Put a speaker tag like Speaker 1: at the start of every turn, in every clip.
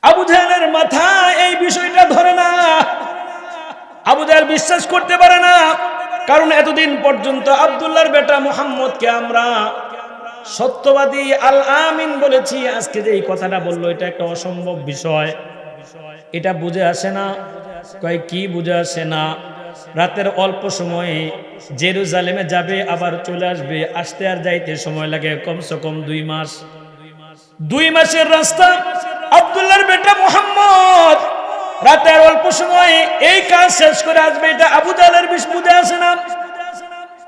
Speaker 1: আবু জাহেলের মাথায় এই বিষয়টা ধরে না। আবু জাহেল বিশ্বাস করতে পারে না, কারণ এতদিন পর্যন্ত আব্দুল্লাহর বেটা মুহাম্মদকে আমরা সত্যবাদী আল আমিন বলেছি। আজকে যে এই কথাটা বললো, এটা একটা অসম্ভব বিষয়, এটা বুঝে আসে না। কয় কি বুঝে আসে না? রাতের অল্প সময়ে জেরুজালেমে যাবে, আবার চলে আসবে, আসতে আর যাইতে সময় লাগে কমসে কম 2 মাস। 2 মাসের রাস্তা আব্দুল্লাহর বেটা মুহাম্মদ রাতের অল্প সময়ে এই কাজ শেষ করে আসবে, এটা আবু জাহেলের বিষ বুঝে আসে না।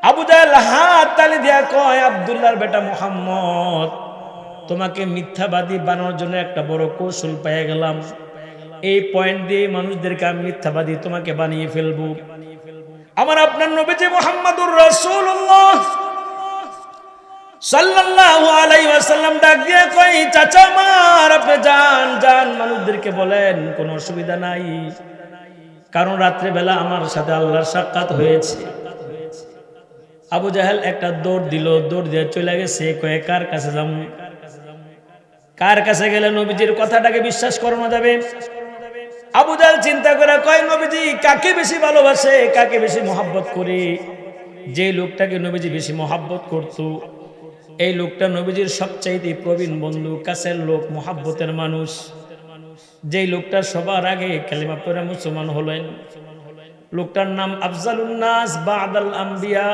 Speaker 1: আবু জাহেল হাত তালি দিয়া কয়, আব্দুল্লাহর বেটা মুহাম্মদ, তোমাকে মিথ্যাবাদী বানানোর জন্য একটা বড় কৌশল পেয়ে গেলাম। এই পয়েন্ট দিয়ে মানুষদেরকে আমি মিথ্যাবাদী তোমাকে বানিয়ে ফেলবো। আমার আপনার নবীজি মুহাম্মাদুর রাসূলুল্লাহ সাল্লাল্লাহু আলাইহি ওয়াসাল্লাম ডাক দিয়ে কই, চাচা আমার, আপনি যান যান, মানুষদেরকে বলেন কোনো অসুবিধা নাই, কারণ রাত্রে বেলা আমার সাথে আল্লাহর সাক্ষাৎ হয়েছে। আবু জাহেল একটা দৌড় দিল, দৌড় দিয়ে চলে গেছে। কয়ে কার কাছে যাবো? কার কাছে গেলে নবীজির কথাটাকে বিশ্বাস করানো যাবে? আবু জাহেল চিন্তা করে কয়, নবীজি কাকে বেশি ভালোবাসে, কাকে বেশি মহব্বত করে? যে লোকটাকে নবীজি বেশি মহব্বত করত, এই লোকটা নবীজির সবচাইতে প্রবীণ বন্ধু, কাছের লোক, মহব্বতের মানুষ। যেই লোকটা সবার আগে কালিমা পড়ে মুসলমান হলেন, লোকটার নাম আফজালুন নাস বাদাল আম্বিয়া,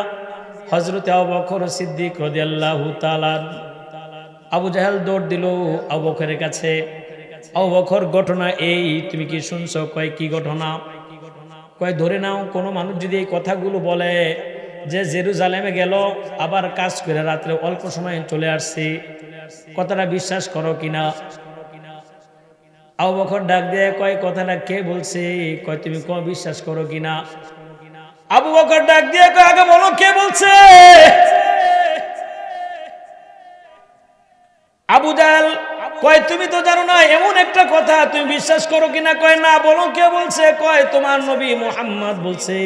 Speaker 1: হযরত আবু বকর সিদ্দিক রাদিয়াল্লাহু তাআলা। আবু জাহেল দৌড় দিল আবু বকরের কাছে। আবু বকর, ঘটনা এই, তুমি কি শুনছো? কয় কি ঘটনা? কয় ধরে নাও কোনো মানুষ যদি এই কথাগুলো বলে যে জেরুজালেমে গেল, আবার কাজ করে রাত্রে অল্প সময় চলে আসছে, কথাটা বিশ্বাস করো কিনা? আবু বকর ডাক দিয়ে কয়, কথাটা কে বলছে? কয় তুমি বিশ্বাস করো কিনা? আবু বকর ডাক দিয়ে কয়, আগে বলো কে বলছে? আবু জাহেল কয়, তুমি তো জানো না এমন একটা কথা, তুমি বিশ্বাস করো কিনা? কয় না, বলো কে বলছে? কয় তোমার নবী মুহাম্মদ বলছে।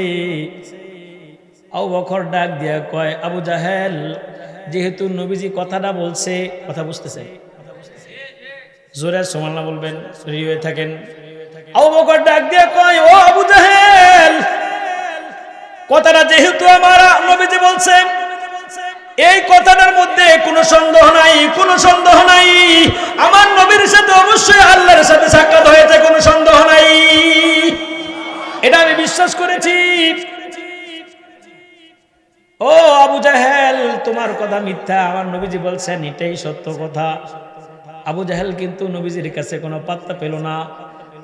Speaker 1: আবু বকর ডাক দিয়া কয়, আবু জাহেল, যেহেতু নবীজি কথাটা বলছে, কথা বুঝতেছে? জোরে সুবহানাল্লাহ বলবেন, রেডি হয়ে থাকেন। আবু বকর ডাক দিয়া কয়, ও আবু জাহেল, কথাটা যেহেতু আমার নবীজি বলছে, এই কথাটার মধ্যে কোনো সন্দেহ নাই, কোনো সন্দেহ নাই। আমার নবীর সাথে অবশ্যই আল্লাহর সাথে সাক্ষাৎ হয়েছে, কোনো সন্দেহ নাই, এটা আমি বিশ্বাস করেছি। ও আবু জাহেল, তোমার কথা মিথ্যা, আমার নবীজি বলছেন এটাই সত্য কথা। আবু জাহেল কিন্তু নবীজির কাছে কোনো পাত্তা পেল না।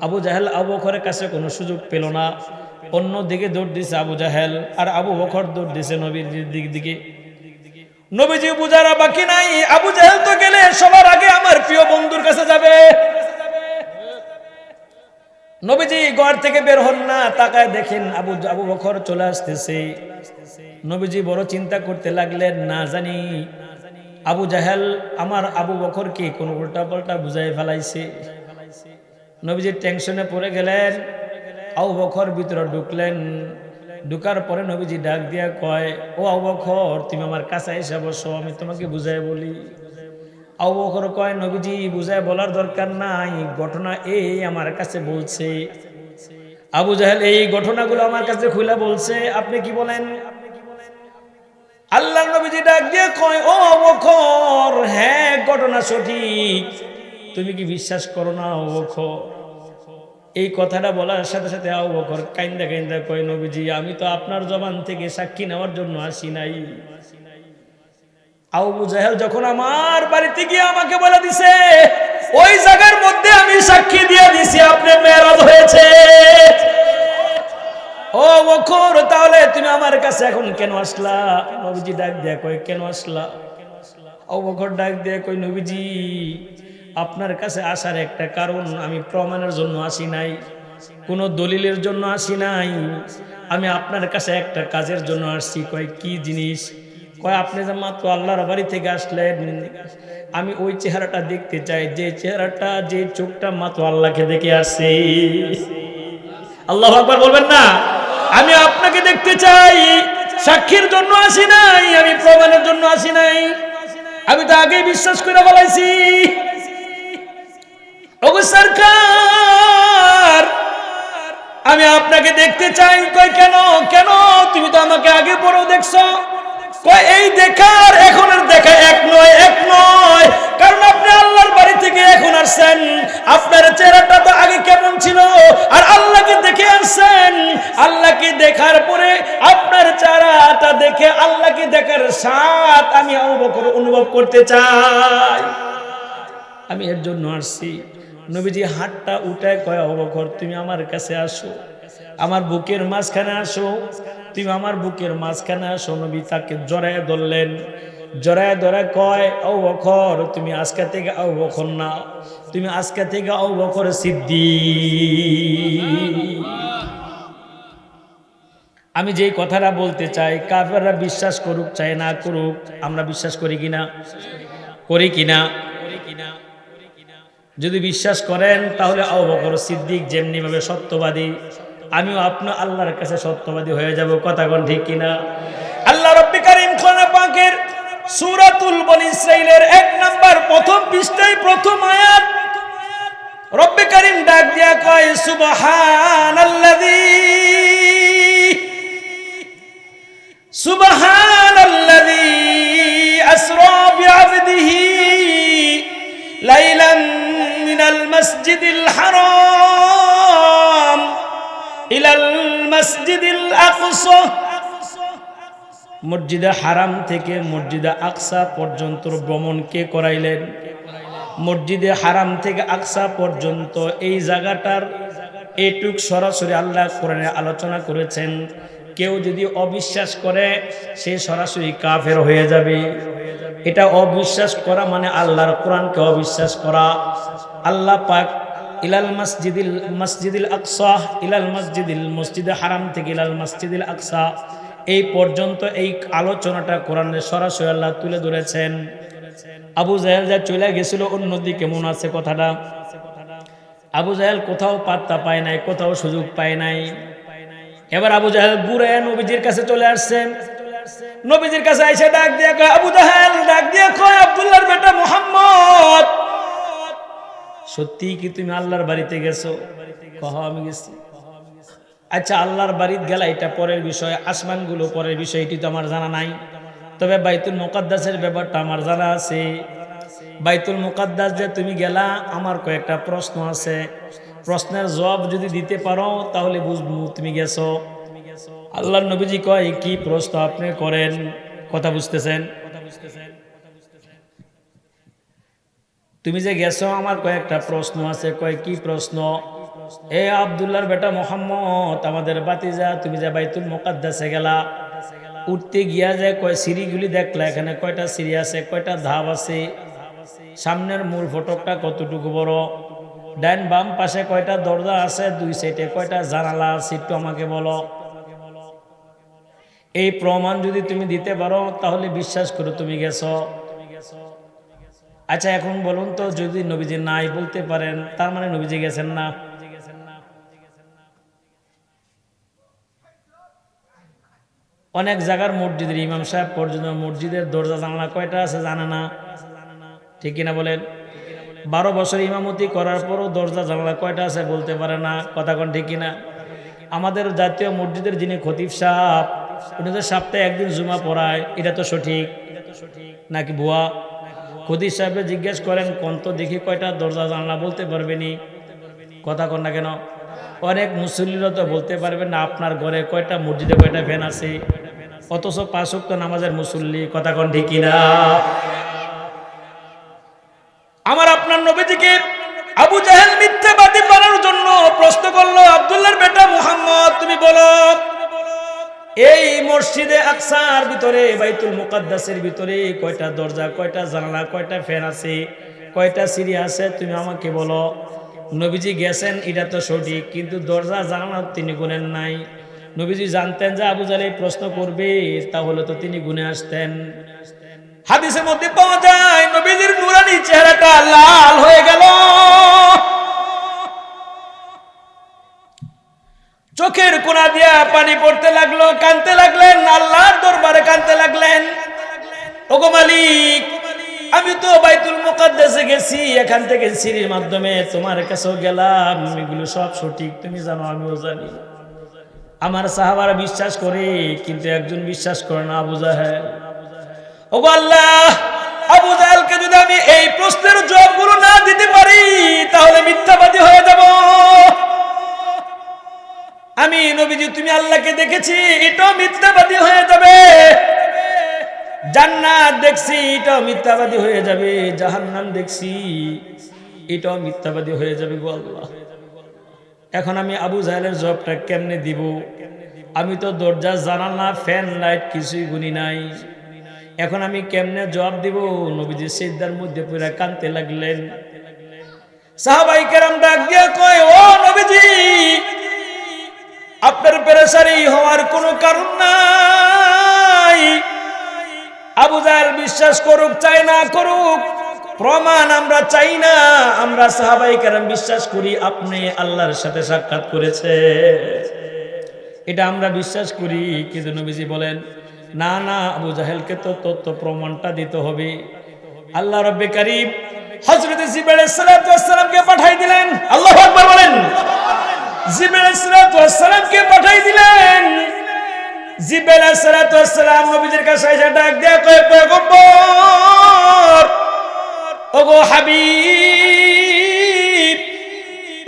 Speaker 1: আবু জাহেল আবু বকরের কাছে কোনো সুযোগ পেল না। অন্য দিকে দৌড় দিছে আবু জাহেল, আর আবু বকর দৌড় দিছে নবীর দিকে। নবীজি বুঝারা বাকি নাই, আবু জাহেল তো গেলে সবার আগে আমার প্রিয় বন্ধুর কাছে যাবে। নবীজি ঘর থেকে বের হন না, তাকায় দেখেন আবু বকর চলে আসতেছে। নবীজি বড় চিন্তা করতে লাগলেন, না জানি আবু জাহেল আমার আবু বকরকে কোন উল্টা পাল্টা বুঝাই ফেলাইছে। নবীজি টেনশনে পড়ে গেলেন। আবু বকর ভিতরে ঢুকলেন। ঢুকার পরে নবীজি ডাক দিয়া কয়, ও আবু বকর, তুমি আমার কাছে এসে বসো, আমি তোমাকে বুঝাই বলি। আবু বকর কয়, নবীজি বুঝাই বলার দরকার নাই, ঘটনা এই আমার কাছে বলছে। আবু জাহেল এই ঘটনাগুলো আমার কাছে খুলে বলছে, আপনি কি বলেন? আল্লাহর নবীজি ডাক দিয়ে কয়, ও আবু বকর, হ্যাঁ ঘটনা সঠিক, তুমি কি বিশ্বাস করো না আবু বকর? এই কথাটা বলার সাথে সাথে আবু বকর কাইন্দা কাইন্দা কয়, নবীজি আমি তো আপনার জবান থেকে সাক্ষী নেওয়ার জন্য আসি নাই। আবু জাহেল যখন আমার বাড়িতে গিয়ে আমাকে বলে দিছে, ওই জায়গার মধ্যে আমি সাক্ষী দিয়ে দিছি আপনি মেরাজ হয়েছে। ও বকর, তাহলে তুমি আমার কাছে এখন কেন আসলা? নবীজি ডাক দিয়ে কয়, কেন আসলা? আবু বকর ডাক দিয়ে কয়, নবীজি আপনার কাছে আসার একটা কারণ, আমি প্রমাণের জন্য আসি নাই, কোনো দলিলের জন্য আসি নাই, আমি আপনার কাছে একটা কাজের জন্য আসছি। কয় কি জিনিস? কয় আপনি যে মাত্র আল্লাহর বাড়ি থেকে আসলেন, আমি ওই চেহারাটা দেখতে চাই, যে চেহারাটা, যে চোখটা মাত্র আল্লাহকে দেখে আসছে। আল্লাহু আকবার বলবেন না? আমি আপনাকে দেখতে চাই, সাক্ষীর জন্য আসি নাই, আমি প্রমাণের জন্য আসি নাই, আমি তো আগেই বিশ্বাস করে বলাইছি। ওগো সরকার, আপনাকে দেখতে চাই। কই কেন কেন? তুমি তো আমাকে আগে পরেও দেখছো। কই এই দেখার এখনের দেখা এক নয়, এক নয়। কারণ আপনি আল্লাহর বাড়ি থেকে এখন আসছেন, আপনার চেহারাটা তো আগে কেমন ছিল, আর আল্লাহকে দেখে আসছেন। আল্লাহকে দেখার পরে আপনার চেহারাটা দেখে আল্লাহকে দেখার স্বাদ আমি আবু বকর অনুভব করতে চাই। আমি এর জন্য আসছি। নবীজি হাতটা উঠায় কয়, আবু বকর তুমি আমার কাছে আসো, আমার বুকের মাঝখানে আসো, তুমি আমার বুকের মাঝখানে আসো। নবী তাকে জড়ায় ধরলেন, জড়ায় ধরে কয়, আবু বকর তুমি আজকে থেকে আবু বকর না, তুমি আজকে থেকে আবু বকর সিদ্দিক। আমি যেই কথাটা বলতে চাই, কাফেররা বিশ্বাস করুক চাই না করুক, আমরা বিশ্বাস করি কিনা? করি কিনা? যদি বিশ্বাস করেন তাহলে আবু বকর সিদ্দিক যেমনি ভাবে সত্যবাদী, আমিও আপনি আল্লাহর কাছে সত্যবাদী হয়ে যাব। কথা কোন ঠিক কিনা? আল্লাহ রাব্বুল কারীম কোরআন পাকের সূরাতুল বনী ইসরাঈলের 1 নাম্বার প্রথম পৃষ্ঠায় প্রথম আয়াত, রব্বুল কারীম ডাক দিয়া কয়, সুবহানাল্লাযী আসরা বিআবদিহি লাইলান মিনাল মাসজিদিল হারাম ইলাল মাসজিদিল আকসা। মসজিদে হারাম থেকে মসজিদে আকসা পর্যন্ত ভ্রমণ কে করাইলেন? মসজিদে হারাম থেকে আকসা পর্যন্ত এই জায়গাটার এটুক সরাসরি আল্লাহ কোরআনে আলোচনা করেছেন। কেউ যদি অবিশ্বাস করে সে সরাসরি কাফের হয়ে যাবে। এটা অবিশ্বাস করা মানে আল্লাহর কোরআনকে অবিশ্বাস করা। আল্লাহ পাক ইলাল মসজিদিল আকসা, ইলাল মসজিদে হারাম থেকে ইলাল মসজিদিল আকসা এই পর্যন্ত এই আলোচনাটা কোরআনে সরাসরি আল্লাহ তুলে ধরেছেন। আবু জাহেল যা চলে গেছিল অন্যদিকে, মনে আছে কথাটা? আবু জাহেল কোথাও পাত্তা পায় নাই, কোথাও সুযোগ পায় নাই। এবার আবু জাহেল ঘুরে নবীজির কাছে চলে আসছেন। নবীজির কাছে এসে ডাক দিয়ে কয়, আবু জাহেল ডাক দিয়ে কয়, আব্দুল্লাহর বেটা মুহাম্মদ, সত্যি কি তুমি আল্লাহর বাড়িতে গেছো? কহ আমি গেছি। আচ্ছা আল্লাহর বাড়িতে গেলা এটা পরের বিষয়, আসমানগুলো পরের বিষয়, এটি তো আমার জানা নাই। তবে বাইতুল মুকাদ্দাসের ব্যাপারটা আমার জানা আছে। বাইতুল মুকাদ্দাস যে তুমি গেলা, আমার কয়েকটা প্রশ্ন আছে। প্রশ্নের জবাব যদি দিতে পারো তাহলে বুঝবো তুমি গেছো। আল্লাহর নবীজি কয়, কি প্রশ্ন আপনি করেন? কথা বুঝতেছেন? তুমি যে গেছো আমার কয়েকটা প্রশ্ন আছে। কয় কি প্রশ্ন? এ আব্দুল্লাহর বেটা মোহাম্মদ, আমাদের বাতিজা, তুমি যে বাইতুল মুকাদ্দাসে গেলা, উঠতে গিয়া যায় কয় সিঁড়িগুলি দেখলা, এখানে কয়টা সিঁড়ি আছে, কয়টা ধাপ আছে, সামনের মূল ফটকটা কতটুকু বড়, ডান বাম পাশে কয়টা দরজা আছে, দুই সাইডে কয়টা জানালা আছে, একটু আমাকে বলো। এই প্রমাণ যদি তুমি দিতে পারো তাহলে বিশ্বাস করো তুমি গেছো। আচ্ছা এখন বলুন তো, যদি নবীজি নাই বলতে পারেন তার মানে নবীজি গেছেন না? অনেক জায়গার মসজিদের ইমাম সাহেব পর্যন্ত মসজিদের দরজা জানলা কয়টা আছে জানে না, ঠিক কিনা বলেন? 12 বছর ইমামতি করার পরও দরজা জানলা কয়টা আছে বলতে পারে না। কথা কোন ঠিক কিনা? আমাদের জাতীয় মসজিদের যিনি খতিব সাহেব, উনি তো সপ্তাহে একদিন জুমা পড়ায়, এটা তো সঠিক নাকি ভুয়া? খতিব সাহেবকে জিজ্ঞেস করেন কোন তো দেখি কয়টা দরজা জানলা বলতে পারবেনি। কথা কন না কেন? অনেক মুসল্লিরা তো বলতে পারবেন না আপনার ঘরে কয়টা, মসজিদে কয়টা ফ্যান আছে, অথচ 5 ওয়াক্ত নামাজের মুসল্লি। কথা কন ঠিক কিনা? আমার আপনার নবীজিকে আবু জাহেল মিথ্যাবাদী বানানোর জন্য প্রশ্ন করলো, আব্দুল্লাহর বেটা মুহাম্মদ তুমি বলো, এই মসজিদে আকসার ভিতরে বাইতুল মুকাদ্দাসের ভিতরে কয়টা দরজা, কয়টা জানালা, কয়টা ফ্যান আছে, কয়টা সিঁড়ি আছে, তুমি আমাকে বলো। নবীজি গেছেন এটা তো সঠিক, কিন্তু দরজা জানালা তিনি গুনেন নাই। নবীজি জানতেন যে আবু জাহেল প্রশ্ন করবে, তাহলে তো তিনি গুনে আসতেন। হাদিসের মধ্যে পাওয়া যায় নবীজির নূরানি চেহারাটা লাল হয়ে গেল, চোখের কোনা দিয়া পানি পড়তে লাগলো, কাঁদতে লাগলেন, আল্লাহর দরবারে কাঁদতে লাগলেন। ওগো মালিক, আমি তো বাইতুল মুকাদ্দাসে গেছি, এখান থেকে সিঁড়ির মাধ্যমে তোমার কাছেও গেলাম, এগুলো সব সঠিক, তুমি জানো আমিও জানি। আমার সাহাবারা বিশ্বাস করে, কিন্তু একজন বিশ্বাস করে না, আবু জাহেল। ওগো আল্লাহ, আবু জাহেলকে যদি আমি এই প্রশ্নের জবাবগুলো না দিতে পারি তাহলে মিথ্যাবাদী হয়ে যাব। আমি নবীজি তুমি আল্লাহকে দেখেছি, এটাও মিথ্যাবাদী হয়ে যাবে। জান্নাত দেখছি, এটাও মিথ্যাবাদী হয়ে যাবে। জাহান্নাম দেখছি, এটাও মিথ্যাবাদী হয়ে যাবে গো আল্লাহ। এখন আমি আবু জাহেলের জবাবটা কেমনে দিব? আমি তো দরজা, জানালা, ফ্যান, লাইট কিছুই গুনি নাই। এখন আমি কেমনে জবাব দিব? নবীজি সিজদার মধ্যে পুরা কাঁদতে লাগলেন। সাহাবায়ে কেরাম ডাক দিয়ে কয়, ও নবীজি, আপনার পেরেশানি হওয়ার কোনো কারণ নাই। আবু জাহেল বিশ্বাস করুক চাই না করুক, প্রমাণ আমরা চাই না। আমরা সাহাবায়ে কেরাম বিশ্বাস করি আপনি আল্লাহর সাথে সাক্ষাৎ করেছে, এটা আমরা বিশ্বাস করি। কিন্তু নবীজি বলেন, না না, আবু জাহেলকে তো তথ্য প্রমাণটা দিতে হবে। আল্লাহ রাব্বে কারীম হযরত জিবরাইল আলাইহিস সালামকে পাঠাই দিলেন। আল্লাহু আকবার বলেন। জিবরাইল আলাইহিস সালামকে পাঠাই দিলেন। জিবরাইল আলাইহিস সালাম নবীজির কাছে এসে ডাক দেয়া কয়, পয়গম্বর, ওগো হাবিব,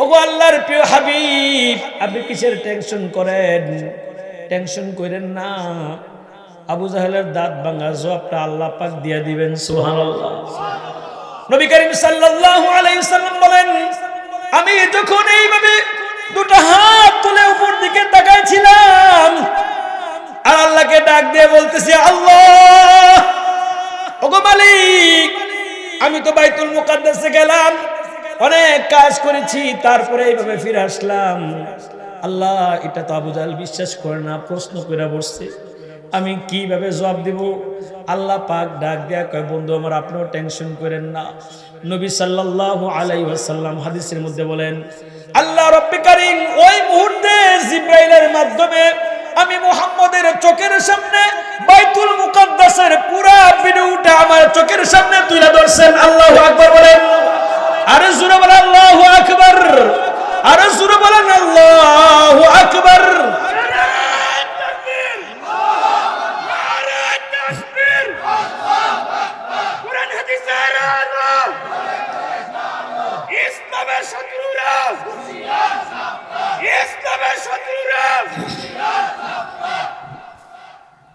Speaker 1: ওগো আল্লাহর প্রিয় হাবিব, আপনি কিসের টেনশন করেন? টেনশন করেন না। আবু জাহেলের দাঁত ভাঙা জবাবটা আল্লাহ পাক দিয়ে দিবেন। সুবহানাল্লাহ। নবী করিম সাল্লাল্লাহু আলাইহি ওয়াসাল্লাম বলেন, আমি যখন এইভাবে দুটো হাত তুলে উপর দিকে তাকাইছিলাম আর আল্লাহকে ডাক দিয়ে বলতেছি, আল্লাহ, ওগো মালিক, আমি তো বাইতুল মুকাদ্দাসে গেলাম, অনেক কাজ করেছি, তারপরে এইভাবে ফিরে আসলাম। আল্লাহ, এটা তো আবু জাহেল বিশ্বাস করে না, প্রশ্ন করে বসছে, আমি কিভাবে জবাব দিব? আল্লাহ পাক ডাক দেয়া কয়, বন্ধু আমার, আপনিও টেনশন করেন না। নবী সাল্লাল্লাহু আলাইহি ওয়াসাল্লাম হাদিসের মধ্যে বলেন, আল্লাহ রাব্বে কারীম ওই মুহূর্তে জিবরাইলের মাধ্যমে আমি মুহাম্মদের চোখের সামনে বাইতুল মুকাদ্দাসের পুরো ভিডিওটা আমার চোখের সামনে তুলে ধরছেন। আল্লাহু আকবার বলেন। আরে জোরে বলেন আল্লাহু আকবার। আরে জোরে বলেন আল্লাহু আকবার।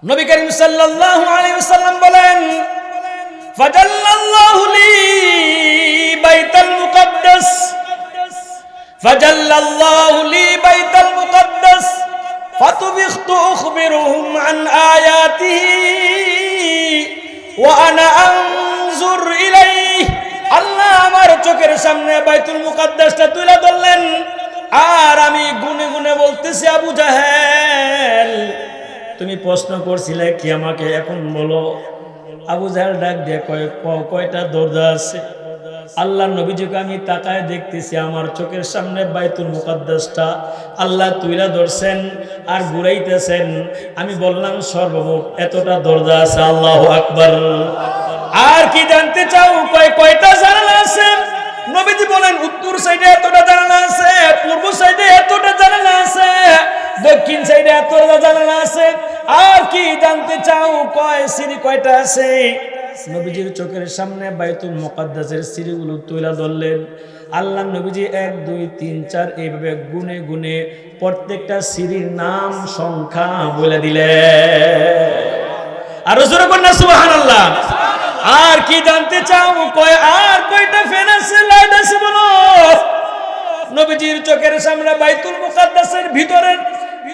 Speaker 1: নবী করিম সাল্লাল্লাহু আলাইহি ওয়াসাল্লাম বলেন, ফাজাল্লাল্লাহু লি বাইতুল মুকাদ্দাস, ফাজাল্লাল্লাহু লি বাইতুল মুকাদ্দাস, ফাতুবিখতু উখবিরুহুম আন আয়াতিহি ওয়া আনা আনজুর ইলাইহি। আল্লাহ আমার চোখের সামনে বাইতুল মুকাদ্দাসটা তুলে ধরলেন আর আমি গুনে গুনে বলতেছি, আবু জাহেল, তুমি প্রশ্ন করছিলে কি আমাকে, এখন বলো। আবু জাহেল ডাক দিয়ে কয়, কয়টা দরজা আছে? আল্লাহ নবীজিকে আমি তাকায় দেখতেছি, আমার চোখের সামনে বাইতুল মুকাদ্দাসটা আল্লাহ তুইলা ধরছেন আর ঘুরাইতেছেন। আমি বললাম, সর্বমোট এতটা দরজা আছে। আল্লাহু আকবার। আর কি জানতে চাও? কয়টা জানালা আছে? নবীজি বলেন, উত্তর সাইডে এতটা জানালা আছে, পূর্ব সাইডে এতটা জানালা আছে, দক্ষিণ সাইডে এতটা জানালা আছে। আর কি জানতে চাও? সিঁড়ি কয়টা আছে? নবীজির চোখের সামনে বাইতুল মুকাদ্দাসের সিঁড়িগুলো তুলে ধরলেন। আল্লাহ নবীজি 1 2 3 4 এইভাবে গুনে গুনে প্রত্যেকটা সিঁড়ির নাম সংখ্যা বলে দিলেন। আর জোরে বলেন সুবহানাল্লাহ। আর কি জানতে চাও? আর কয়টা ফ্যান আছে, লাইট আছে বলো। নবীজির চোখের সামনে বাইতুল মুকাদ্দাসের ভিতরের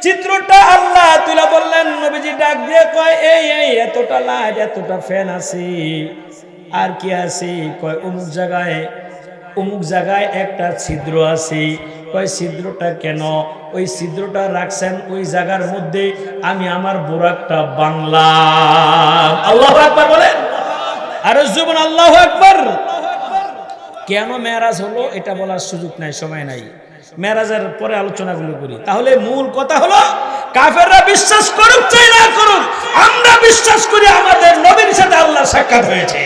Speaker 1: চিত্রটা আল্লাহ তুলে বললেন। নবীজি ডাক দিয়ে কয়, এই এতটা লাইট, এতটা ফ্যান আছে। আর কি আছে? অমুক জায়গায় একটা ছিদ্র আছে। ছিদ্রটা কেন? ওই ছিদ্রটা রাখছেন ওই জায়গার মধ্যে আমি আমার বোরাকটা বাংলাম। আল্লাহু আকবার বলেন। আরে জীবন আল্লাহু আকবার। কেন মেরাজ হলো এটা বলার সুযোগ নাই, সময় নাই। মেরাজের পরে আলোচনাগুলো করি। তাহলে মূল কথা হলো, কাফেররা বিশ্বাস করুক চাই না করুক, আমরা বিশ্বাস করি আমাদের নবীর সাথে আল্লাহ সাক্ষাৎ হয়েছে।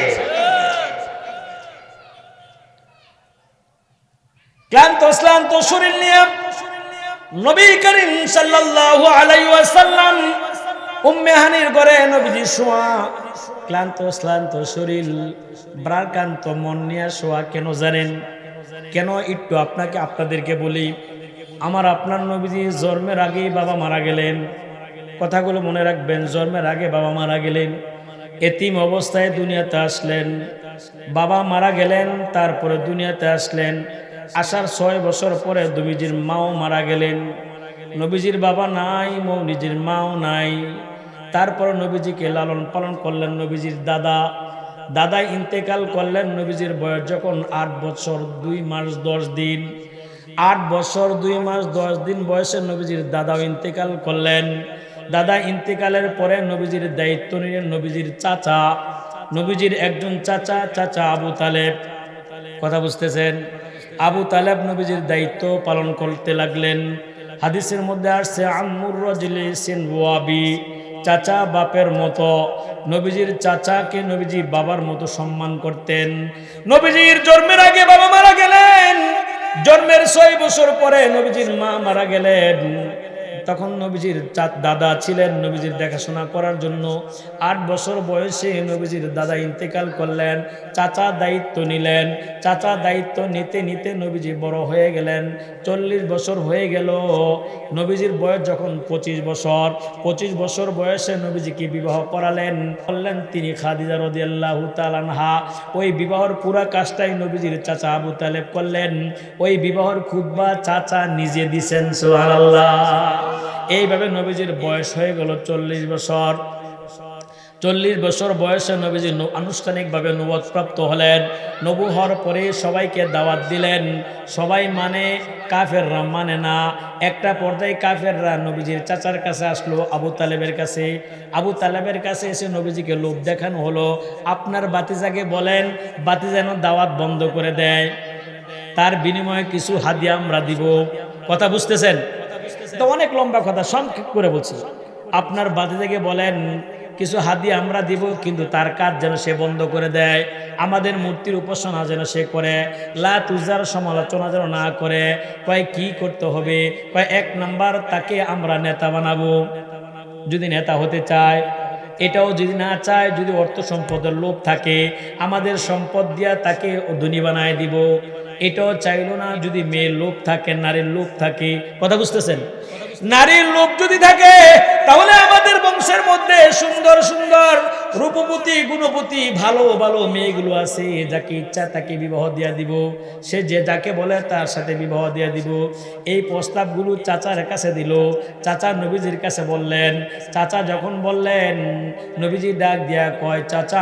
Speaker 1: ক্লান্ত শরীর নিয়ে নবী করিম সাল্লাল্লাহু আলাইহি ওয়াসাল্লাম উম্মে হানির ঘরে নবীজি শোয়া, ক্লান্ত শ্লান্ত শরীর, ব্রাকান্ত মন নিয়ে শোয়া। কেন জানেন? কেন একটু আপনাদেরকে বলি। আমার আপনার নবীজি জন্মের আগেই বাবা মারা গেলেন। কথাগুলো মনে রাখবেন, জন্মের আগে বাবা মারা গেলেন, এতিম অবস্থায় দুনিয়াতে আসলেন, বাবা মারা গেলেন, তারপরে দুনিয়াতে আসলেন। আসার 6 বছর পরে নবীজির মাও মারা গেলেন। নবীজির বাবা নাই, নবীজির মাও নাই। তারপর নবীজিকে লালন পালন করলেন নবীজির দাদা ইন্তেকাল করলেন। নবীজির বয়স যখন 8 বছর 2 মাস 10 দিন, 8 বছর 2 মাস 10 দিন বয়সে নবীজির দাদাও ইন্তেকাল করলেন। দাদা ইন্তেকালের পরে নবীজির দায়িত্ব নিলেন নবীজির চাচা, নবীজির একজন চাচা আবু তালেব। কথা বুঝতেছেন? আবু তালেব নবীজির দায়িত্ব পালন করতে লাগলেন। হাদিসের মধ্যে আসছে আম্মুর রাজুলি সিন ওয়াবি, চাচা বাপের মতো। নবীজির চাচাকে নবীজি বাবার মতো সম্মান করতেন। নবীজির জন্মের আগে বাবা মারা গেলেন, জন্মের 6 বছর পরে নবীজির মা মারা গেলেন। তখন নবীজির দাদা ছিলেন নবীজির দেখাশোনা করার জন্য। 8 বছর বয়সে নবীজির দাদা ইন্তেকাল করলেন, চাচা দায়িত্ব নিলেন। চাচা দায়িত্ব নিতে নিতে নবীজি বড় হয়ে গেলেন। 40 বছর হয়ে গেল। নবীজির বয়স যখন 25 বছর বয়সে নবীজিকে বিবাহ করালেন, করলেন তিনি খাদিজা রাদিয়াল্লাহু তাআলা আনহা। ওই বিবাহের পুরা কাজটাই নবীজির চাচা আবু তালেব করলেন। ওই বিবাহের খুতবা চাচা নিজে দিছেন, সুবহানাল্লাহ। এইভাবে নবীজির বয়স হয়ে গেল 40 বছর। 40 বছর বয়সে নবীজি আনুষ্ঠানিকভাবে নবুয়ত প্রাপ্ত হলেন। নবী হওয়ার পরে সবাইকে দাওয়াত দিলেন। সবাই মানে, কাফেররা মানে না। একটা পর্যায়ে কাফেররা নবীজির চাচার কাছে আসলো, আবু তালেবের কাছে। আবু তালেবের কাছে এসে নবীজিকে লোভ দেখানো হলো, আপনার বাতিজাকে বলেন বাতি যেন দাওয়াত বন্ধ করে দেয়, তার বিনিময়ে কিছু হাদিয়া আমরা দিব। কথা বুঝতেছেন? তো অনেক লম্বা কথা, সংক্ষেপ করে বলছি। আপনার বাতিজাকে বলেন কিছু হাদিয়া আমরা দিব, কিন্তু তার কাজ যেন সে বন্ধ করে দেয়, আমাদের মূর্তির উপাসনা যেন সে করে, লা তুজার সমালোচনা যেন না করে। কয় কি করতে হবে? কয় 1 নাম্বার তাকে আমরা নেতা বানাবো, যদি নেতা হতে চায়। এটাও যদি না চায়, যদি অর্থ সম্পদের লোভ থাকে, আমাদের সম্পদ দিয়া তাকে ধনী বানায় দিব। এটাও চাইল না। যদি মেয়ের লোভ থাকে, নারীর লোভ থাকে, কথা বুঝতেছেন? নারীর লোভ যদি থাকে, তাহলে আমাদের বংশের মধ্যে সুন্দর সুন্দর রূপবতী গুণবতী ভালো ভালো মেয়েগুলো আছে, যাকে ইচ্ছা তাকে বিবাহ দিয়া দিব, সে যে যাকে বলে তার সাথে বিবাহ দিয়া দিব। এই প্রস্তাবগুলো চাচার কাছে দিল। চাচা নবীজির কাছে বললেন। চাচা যখন বললেন, নবীজি ডাক দিয়া কয়, চাচা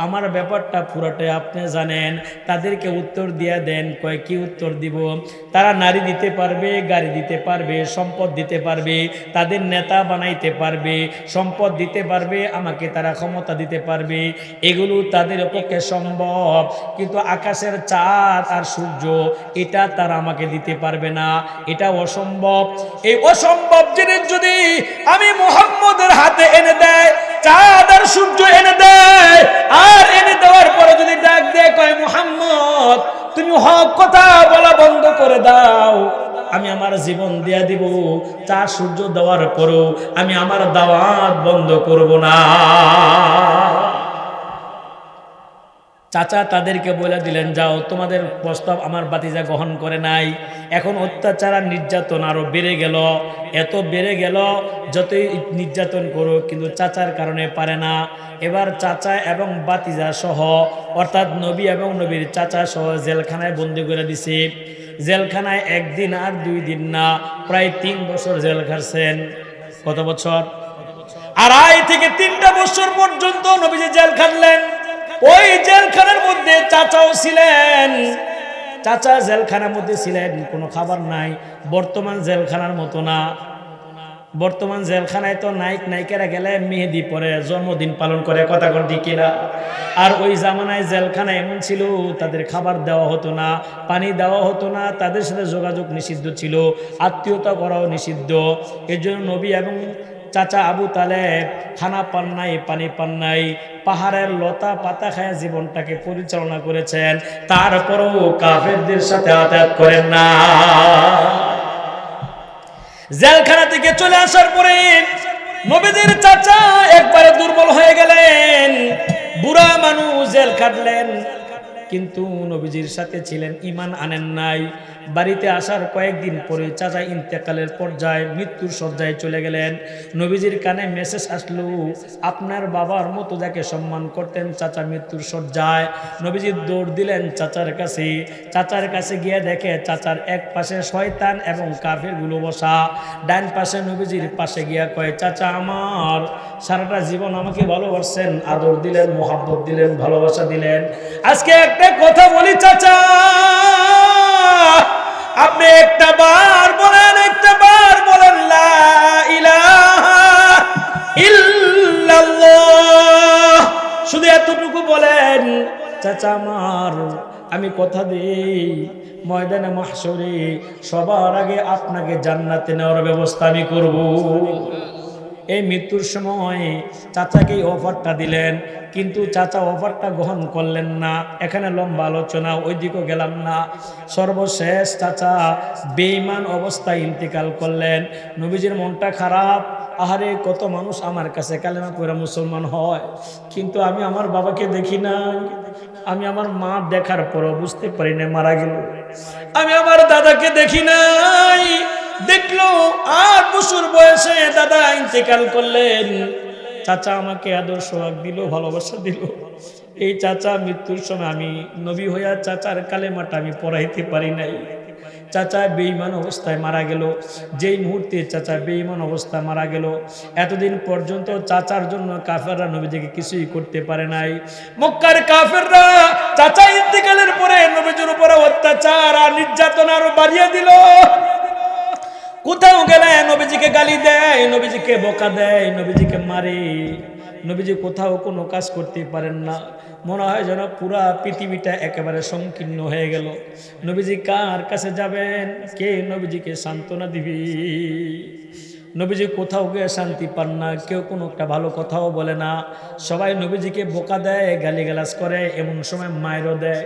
Speaker 1: আমার ব্যাপারটা পুরোটাই আপনি জানেন, তাদেরকে উত্তর দিয়া দেন। কয় কি উত্তর দিব? তারা নারী দিতে পারবে, গাড়ি দিতে পারবে, সম্পদ দিতে পারবে, তাদের নেতা বানাইতে পারবে, সম্পদ দিতে পারবে, আমাকে তারা ক্ষমতা দিতে পারবে, এগুলো তাদের পক্ষে সম্ভব। কিন্তু আকাশের চাঁদ আর সূর্য, এটা তারা আমাকে দিতে পারবে না, এটা অসম্ভব। এই অসম্ভব জিনিস যদি আমি মুহাম্মদের হাতে এনে দেয়, চাঁদ আর সূর্য এনে দেয়, আর এনে দেওয়ার পরে যদি ডাক দিয়ে কয়, মুহাম্মদ তুমি হক কথা বলা বন্ধ করে দাও, আমি আমার জীবন দিয়া দিব। চাঁদ সূর্য দেওয়ার পরও আমি আমার দাওয়াত বন্ধ করব না। চাচা তাদেরকে বলে দিলেন, যাও, তোমাদের প্রস্তাব আমার বাতিজা গ্রহণ করে নাই। এখন অত্যাচার আর নির্যাতন আরো বেড়ে গেল। এত বেড়ে গেল, যতই নির্যাতন করো কিন্তু চাচার কারণে পারে না। এবার চাচা এবং বাতিজা সহ, অর্থাৎ নবী এবং নবীর চাচা সহ জেলখানায় বন্দি করে দিছে। জেলখানায় 1 দিন আর 2 দিন না, প্রায় 3 বছর জেল খাটছেন। কত বছর? 2.5 থেকে 3টা বছর পর্যন্ত নবীজি জেল খাটলেন। ওই জেলখানার মধ্যে চাচাও ছিলেন। চাচা জেলখানার মধ্যে ছিলেন, কোনো খাবার নাই। বর্তমান জেলখানার মতো না। বর্তমান জেলখানায় তো নায়ক নায়িকারা গেলে মেহেদি পরে জন্মদিন পালন করে, কথা কোন ঠিক কিনা? আর ওই জামানায় জেলখানা এমন ছিল, তাদের খাবার দেওয়া হতো না, পানি দেওয়া হতো না, তাদের সাথে যোগাযোগ নিষিদ্ধ ছিল, আত্মীয়তা করাও নিষিদ্ধ। এর জন্য নবী এবং চাচা আবু তালেব খানা পান নাই, পানি পান নাই, পাহাড়ের লতা পাতা খায় জীবনটাকে পরিচালনা করেছেন। তারপরেও কাফেরদের সাথে আতাত করেন না। জেলখানা থেকে চলে আসার পরে নবীজির চাচা একবারে দুর্বল হয়ে গেলেন, বুড়া মানুষ, জেল কাটলেন, কিন্তু নবীজির সাথে ছিলেন, ঈমান আনেন নাই। বাড়িতে আসার কয়েকদিন পরে চাচা ইন্তেকালের পর্যায়ে, মৃত্যুর শয্যায় চলে গেলেন। নবীজির কানে মেসেজ আসলো, আপনার বাবার মতো যাকে সম্মান করতেন চাচা মৃত্যুর শয্যায়। নবীজি দৌড় দিলেন চাচার কাছে। চাচার কাছে গিয়ে দেখে চাচার এক পাশে শয়তান এবং কাফেরগুলো বসা, ডান পাশে নবীজির পাশে গিয়া কয়, চাচা আমার সারাটা জীবন আমাকে ভালোবাসছেন, আদর দিলেন, মোহাব্বত দিলেন, ভালোবাসা দিলেন, আজকে একটা কথা বলি চাচা, আপনি একটা বার বলেন লা ইলাহা ইল্লাল্লাহ, শুধু এতটুকু বলেন চাচা আমার, আমি কথা দেই ময়দানে মাহশরে সবার আগে আপনাকে জান্নাতে নেওয়ার ব্যবস্থা আমি করব। এই মৃত্যুর সময় চাচাকে অফারটা দিলেন, কিন্তু চাচা অফারটা গ্রহণ করলেন না। এখানে লম্বা আলোচনা, ওই দিকেও গেলাম না। সর্বশেষ চাচা বেঈমান অবস্থায় ইন্তেকাল করলেন। নবীজির মনটা খারাপ, আহারে কত মানুষ আমার কাছে কালেমা পড়ে মুসলমান হয়, কিন্তু আমি আমার বাবাকে দেখি না, আমি আমার মা দেখার পরও বুঝতে পারি না মারা গেল, আমি আমার দাদাকে দেখি নাই, দেখলো 8 বছর বয়সে দাদা ইন্তেকাল করলেন। চাচা আমাকে আদর সোহাগ দিল, ভালোবাসা দিল। এই চাচা মৃত্যুর সময় আমি নবী হইয়া চাচার কালেমাটা আমি পড়াইতে পারি নাই। চাচা বেঈমান অবস্থায় মারা গেল। যেই মুহূর্তে চাচা বেঈমান অবস্থায় মারা গেল, এতদিন পর্যন্ত চাচার জন্য কাফেররা নবীজিকে কিছুই করতে পারে নাই। মক্কার কাফেররা চাচা ইন্তেকালের পরে নবীজির উপর অত্যাচার আর নির্যাতন আরো বাড়িয়ে দিল। কোথাও গেলে নবীজিকে গালি দেয়, নবীজিকে বকা দেয়, নবীজিকে মারে। নবীজি কোথাও কোনো কাজ করতে পারেন না, মনে হয় যেন পুরা পৃথিবীটা একেবারে সংকীর্ণ হয়ে গেল। নবীজি কার কাছে যাবেন, কে নবীজিকে সান্ত্বনা দিবি? নবীজি কোথাও গিয়ে শান্তি পান না, কেউ কোনো একটা ভালো কথাও বলে না, সবাই নবীজিকে বোকা দেয়, গালিগালাজ করে, এমন সময় মায়েরও দেয়।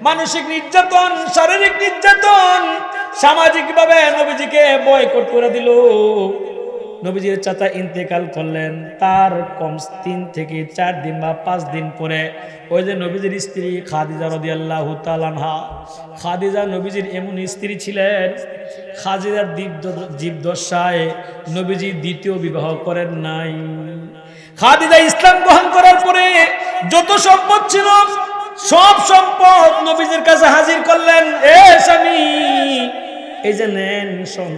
Speaker 1: মানসিক নির্যাতন, শারীরিক নির্যাতন, সামাজিকভাবে নবীজিকে বয়কট করে দিল। নবীজির চাচা ইন্তেকাল করলেন, তার কম 3 থেকে 4 দিন বা 5 দিন পরে ওই যে নবীজির স্ত্রী খাদিজা রাদিয়াল্লাহু তাআলা আনহা, খাদিজা নবীজির এমন স্ত্রী ছিলেন, খাদিজার জীবদ্দশায় নবীজি দ্বিতীয় বিবাহ করেন নাই। খাদিজা ইসলাম গ্রহণ করার পরে যত সম্পদ ছিল সব সম্পদ নবীজির কাছে হাজির করলেন। এ স্বামী, এই যে নেন,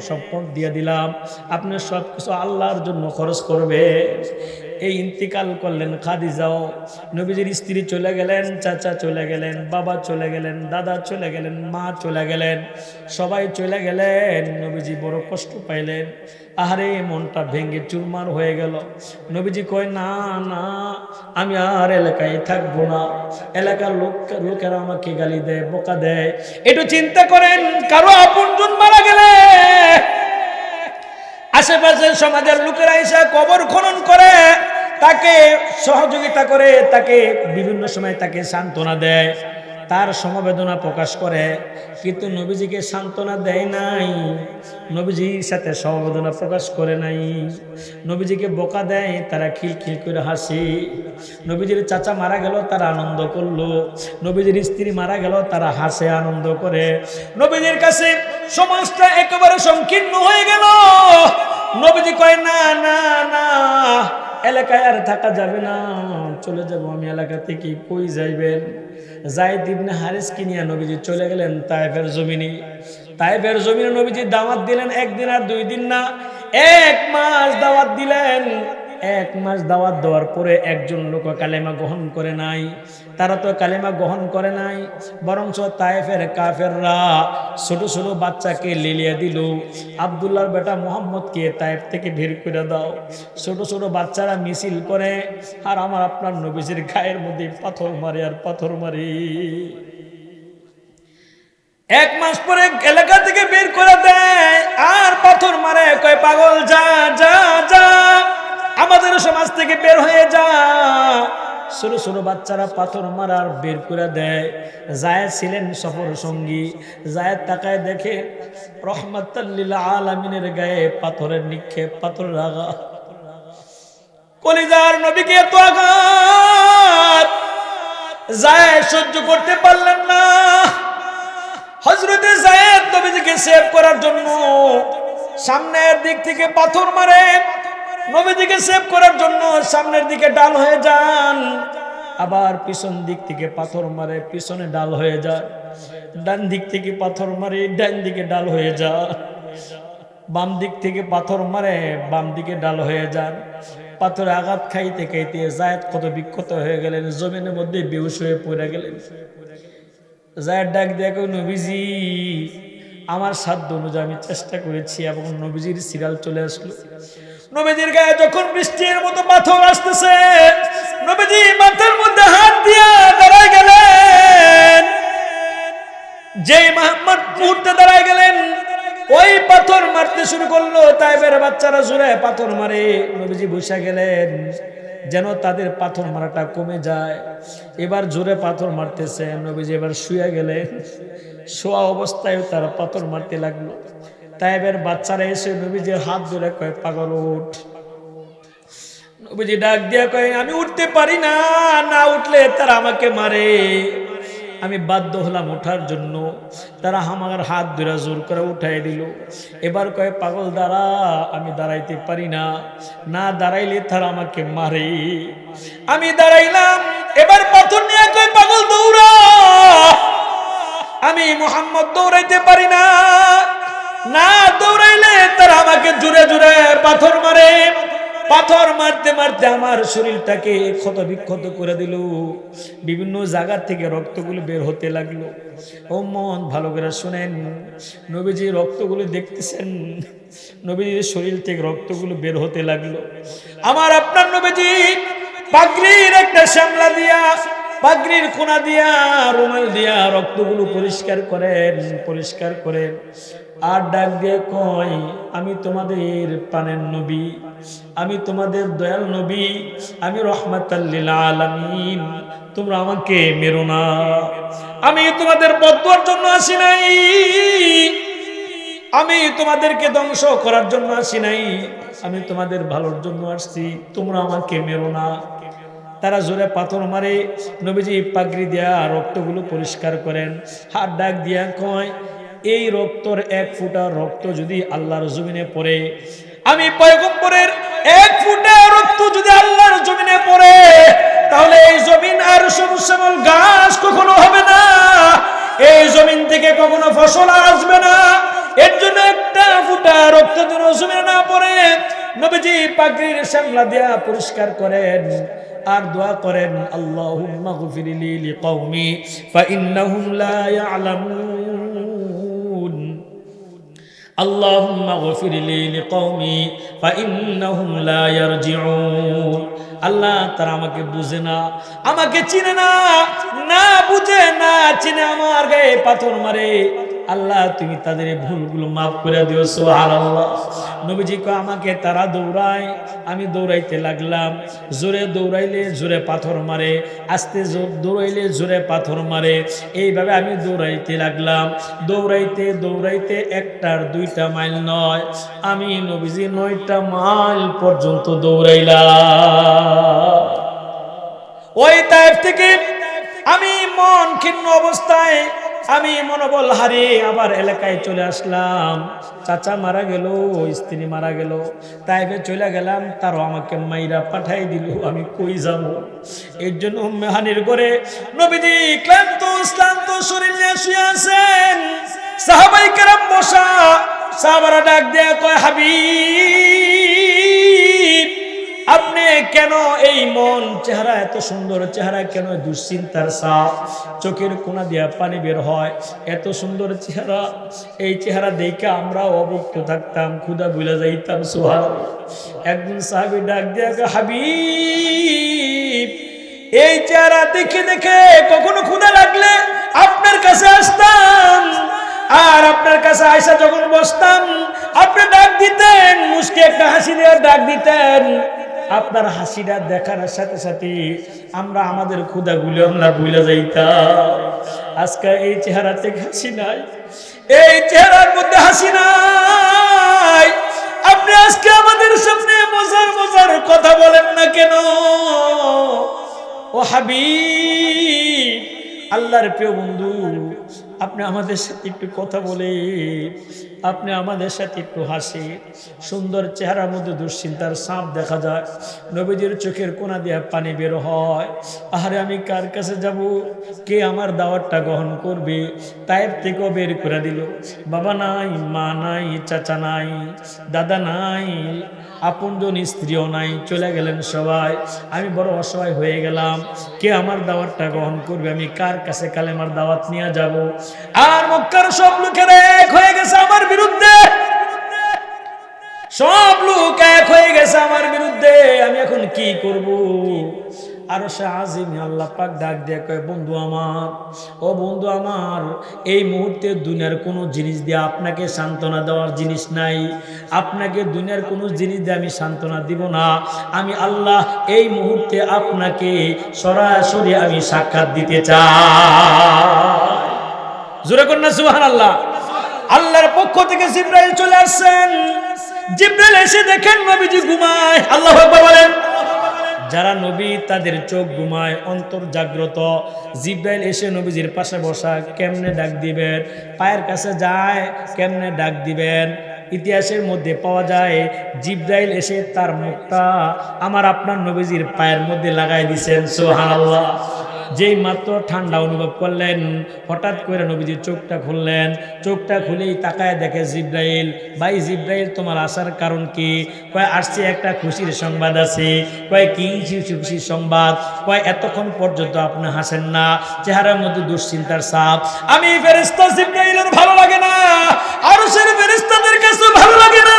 Speaker 1: সম্পদ দিয়ে দিলাম, আপনি সব কিছু আল্লাহর জন্য খরচ করবে। এই ইন্তিকাল করলেন খাদিজাও। নবীজির স্ত্রী চলে গেলেন, চাচা চলে গেলেন, বাবা চলে গেলেন, দাদা চলে গেলেন, মা চলে গেলেন, সবাই চলে গেলেন। নবীজি বড় কষ্ট পাইলেন, আহারে মনটা ভেঙে চুরমার হয়ে গেল। নবীজি কয়, না না, আমি আর এলাকায় থাকবো না, এলাকার লোকেরা আমাকে গালি দেয়, বোকা দেয়। একটু চিন্তা করেন, কারো আপনজন মারা গেলে আশেপাশের সমাজের লোকেরা এসে কবর খনন করে, তাকে সহযোগিতা করে, তাকে বিভিন্ন সময় তাকে সান্ত্বনা দেয়, তার সমবেদনা প্রকাশ করে, কিন্তু নবীজিকে সান্ত্বনা দেয় নাই, নবীজির সাথে সমবেদনা প্রকাশ করে নাই। নবীজিকে বোকা দেয়, তারা খিলখিল করে হাসি। নবীজির চাচা মারা গেল, তারা আনন্দ করলো। নবীজির স্ত্রী মারা গেল, তারা হাসে, আনন্দ করে। নবীজির কাছে সমাজটা একেবারে সংকীর্ণ হয়ে গেল। নবীজি কয়, না না না, এলাকায় আর থাকা যাবে না, চলে যাব আমি এলাকা থেকে। কই যাইবেন? যায়েদ ইবনে হারিসকে নিয়ে নবীজি চলে গেলেন তায়েফের জমিনে। তায়েফের জমিনে নবীজি দাওয়াত দিলেন, 1 দিন আর 2 দিন না, 1 মাস দাওয়াত দিলেন। 1 মাস দাওয়াত দেওয়ার পরে একজন লোক কালেমা গ্রহণ করে নাই। তারা তো কালেমা গ্রহণ করে নাই, বরঞ্চ তায়েফের কাফেররা ছোট ছোট বাচ্চাকে লিলিয়ে দিল, আব্দুল্লাহর বেটা মুহাম্মদকে তায়েফ থেকে বের করে দাও। ছোট ছোট বাচ্চারা মিছিল করে, আর আমার আপনার নবীজির গায়ের মধ্যে পাথর মারে আর পাথর মারি। 1 মাস পরে এলাকা থেকে বের করে দেয় আর পাথর মারে, কয় পাগল, যা যা যা, আমাদের সমাজ থেকে বের হয়ে যা। ছোট ছোট বাচ্চারা পাথর মারার বের করে দেয়। জায়েদ ছিলেন সফর সঙ্গী। জায়েদ তাকায় দেখে রহমাতাল লিল আলামিনের গায়ে পাথরের নিক্ষেপ, পাথরের আঘাত। কলিজার নবীকে এত আঘাত জায়েদ সহ্য করতে পারলেন না। হযরতে জায়েদ নবীজিকে সেভ করার জন্য সামনের দিক থেকে পাথর মারে, নবীজিকে সেভ করার জন্য সামনের দিকে ডাল হয়ে যান, আবার পিছন দিক থেকে পাথর মারে, পিছনে ডাল হয়ে যায়। ডান দিক থেকে পাথর মারে, ডান দিকে ডাল হয়ে যায়। বাম দিক থেকে পাথর মারে, বাম দিকে ডাল হয়ে যান। পাথরে আঘাত খাইতে খাইতে জায়েদ কত বিক্ষত হয়ে গেলেন, জমিনের মধ্যে বেহুশ হয়ে পড়ে গেলেন। জায়েদ ডাক দিয়ে কই, নবীজি আমার সাধ্য অনুযায়ী আমি চেষ্টা করেছি, এবং নবীজির সিরিয়াল চলে আসলো। নবীজির গায়ে যখন বৃষ্টির মতো পাথর আসতেছে, নবীজি মাথার মধ্যে হাত দিয়া দাঁড়ায় গেলেন। যে মুহাম্মদ মুহূর্তে দাঁড়ায় গেলেন, ওই পাথর মারতে শুরু করলো। তাইবের বাচ্চারা জোরে পাথর মারে, নবীজি বসে গেলেন যেন তাদের পাথর মারাটা কমে যায়। এবার জোরে পাথর মারতেছে, নবীজি এবার শুয়ে গেলেন। শোয়া অবস্থায় তারা পাথর মারতে লাগলো। তাইবের বাচ্চারা এসে নবীজির হাত ধরে কয়, পাগল ওঠ। নবীজি ডাক দিয়ে কয়, আমি উঠতে পারি না, না উঠলে তারা আমাকে মারে। আমি বাধ্য হলাম ওঠার জন্য, তারা আমার হাত ধরে জোর করে উঠাই দিল। এবার কয়, পাগল দাঁড়া, আমি দাঁড়াইতে পারি না, না দাঁড়াইলে তারা আমাকে মারে। আমি দাঁড়াইলাম, এবার পাথর নিয়ে কয়, পাগল দৌড়া। আমি মুহাম্মদ দৌড়াইতে পারি না, না দৌড়াইলে তারা আমাকে জোরে জোরে পাথর মারে। পাথর মারতে মারতে আমার শরীরটাকে ক্ষত বিক্ষত করে দিল। বিভিন্ন জায়গা থেকে রক্তগুলো বের হতে লাগলো। ও মন ভালো করে শুনেন, নবীজি রক্তগুলো দেখতেছেন, নবীজির শরীর থেকে রক্তগুলো বের হতে লাগলো। আমার আপনার নবীজি পাগড়ির একটা শ্যামলা দিয়া, পাগড়ির কোনা দিয়া, রুমাল দিয়া রক্তগুলো পরিষ্কার করেন, পরিষ্কার করেন। আর ডাক দিয়ে কয়, আমি তোমাদের প্রাণের নবী, আমি তোমাদের দয়াল নবী, আমি রহমাতাল লিল আলামিন, তোমরা আমাকে মেরো না। আমি তোমাদের বদদুয়ার জন্য আসি নাই, আমি তোমাদেরকে ধ্বংস করার জন্য আসি নাই, আমি তোমাদের ভালোর জন্য আসছি, তোমরা আমাকে মেরো না। তারা জোরে পাথর মারে, নবীজি পাগড়ি দিয়া রক্তগুলো পরিষ্কার করেন। হাত ডাক দিয়া কয়, এই রক্তর এক ফোঁটা রক্ত যদি আল্লাহর জমিনে পড়ে, আমি পয়গম্বরের এক ফোঁটা রক্ত যদি আল্লাহর জমিনে পড়ে, তাহলে এই জমিন আর সবুজ শ্যামল ঘাস কখনো হবে না, এই জমিন থেকে কখনো ফসল আসবে না। এর জন্য একটা ফোঁটা রক্ত যেন জমিনে না পড়ে, নবীজি পাগড়ির শ্যামলা দিয়া পরিষ্কার করেন। আর দোয়া করেন, আল্লাহুম্মা গফিরলি লিকওমি ফাইন্নাহুম লা ইয়ালামুন, আল্লাহুম্মা গফিরলি লিকওমি ফাইন্নাহুম লা ইয়ারজিউন। আল্লাহ, তারা আমাকে বুঝে না, আমাকে চিনে না, না বুঝে না চিনে আমার গায়ে পাথর মারে। আল্লাহ, তুমি তাদের ভুলগুলো মাফ করে দিও। সুবহানাল্লাহ। নবীজি কয়, আমাকে তারা দৌড়ায়, আমি দৌড়াইতে লাগলাম। জোরে দৌড়াইলে জোরে পাথর মারে, আস্তে দৌড়াইলে জোরে পাথর মারে। এইভাবে আমি দৌড়াইতে লাগলাম। দৌড়াইতে দৌড়াইতে একটার দুইটা মাইল নয়, আমি নবীজি 9টা মাইল পর্যন্ত দৌড়াইলাম। ওই তায়েফ থেকে আমি মন ক্ষীণ অবস্থায়, আমি মনোবল হারিয়ে আবার এলাকায় চলে আসলাম। চাচা মারা গেল, স্ত্রী মারা গেল, তাইফে চলে গেলাম, তারও আমাকে মাইরা পাঠাই দিল। আমি কই যাব? এর জন্য মেহানির করে নবীজি ক্লান্ত শ্লান্ত শরীর নিয়ে শুয়ে আছেন, সাহাবাই কেরাম বসা। সাহাবারা ডাক দিয়ে কয়, হাবিব, আপনি কেন এই মন চেহারা, এত সুন্দর চেহারা কেন দুশ্চিন্তার ছাপ, চোখের কোনা দিয়া পানি বের হয়, এত সুন্দর চেহারা, এই চেহারা দেখে আমরা অভুক্ত থাকতাম, ক্ষুধা ভুলে যাইতাম। সুবহানাল্লাহ। একদিন সাহাবী ডাক দিয়া কয়, হাবিব, এই চেহারা দেখে দেখে কখনো ক্ষুধা লাগলে আপনার কাছে আসতাম, আর আপনার কাছে আয়সা যখন বসতাম আপনি ডাক দিতেন, মুস্কি একটা হাসি দিয়ে ডাক দিতেন, আপনার হাসিটা দেখার সাথে সাথে আমরা আমাদের ক্ষুধাগুলো আমরা ভুলে যাইতাম। আজকে এই চেহারা থেকে হাসি নাই, এই চেহারার মধ্যে হাসি নাই। আপনি আজকে আমাদের সামনে মজার মজার কথা বলেন না কেন? ও হাবিব, আল্লাহর প্রিয় বন্ধু, আপনি আমাদের সাথে একটু কথা বলে, আপনি আমাদের সাথে একটু হাসি। সুন্দর চেহারার মধ্যে দুশ্চিন্তার ছাপ দেখা যায়, নবীজির চোখের কোনা দিয়ে পানি বের হয়। আরে আমি কার কাছে যাব? কে আমার দাওয়াতটা গ্রহণ করবে? তায়েব থেকেও বের করে দিল, বাবা নাই, মা নাই, চাচা নাই, দাদা নাই, আপনজন স্ত্রীও নাই, চলে গেলেন সবাই। আমি বড় অসহায় হয়ে গেলাম, কে আমার দাওয়াতটা গ্রহণ করবে? আমি কার কাছে কালেমার দাওয়াত নিয়ে যাব? আর মক্কার সব লোকেরা এক হয়ে গেছে আমার বিরুদ্ধে, সব লোক এক হয়ে গেছে আমার বিরুদ্ধে। আমি এখন কি করব? আর সে আজিমে আল্লাহ পাক ডাক দিয়ে কয়, বন্ধু আমার, ও বন্ধু আমার, এই মুহূর্তে দুনিয়ার কোনো জিনিস দিয়ে আপনাকে সান্ত্বনা দেওয়ার জিনিস নাই। আপনাকে দুনিয়ার কোনো জিনিস দিয়ে আমি সান্ত্বনা দিব না। আমি আল্লাহ এই মুহূর্তে আপনাকে সরাসরি আমি সাক্ষাৎ দিতে চাই। জোরে কর না সুবহানাল্লাহ। আল্লাহর পক্ষ থেকে জিবরাইল চলে আসছেন। জিবরাইল এসে দেখেন নবীজি ঘুমায়। আল্লাহু আকবার বলেন। যারা নবী তাদের চোখ ঘুমায়, অন্তর জাগ্রত। জিবরাইল এসে নবীজির পাশে বসা, কেমনে ডাক দিবেন? পায়ের কাছে যায়, কেমনে ডাক দিবেন? ইতিহাসের মধ্যে পাওয়া যায় জিবরাইল এসে তার মুখটা আমার আপনার নবীজির পায়ের মধ্যে লাগাই দিয়েছেন। সুবহানাল্লাহ। যেই মাত্র ঠান্ডা অনুভব করলেন, হঠাৎ করে নবীজির চোখটা খুললেন। চোখটা খুলেই তাকায় দেখে জিবরাইল। ভাই জিবরাইল, তোমার আসার কারণ কি? কয় আসছে একটা খুশির সংবাদ আছে। কয় কি খুশির সংবাদ? কয় এতক্ষণ পর্যন্ত আপনি হাসেন না, চেহারার মধ্যে দুশ্চিন্তার ছাপ। আমি ফেরেশতা জিবরাইলের ভালো লাগে না, আরশের ফেরেশতাদের কাছে ভালো লাগে না,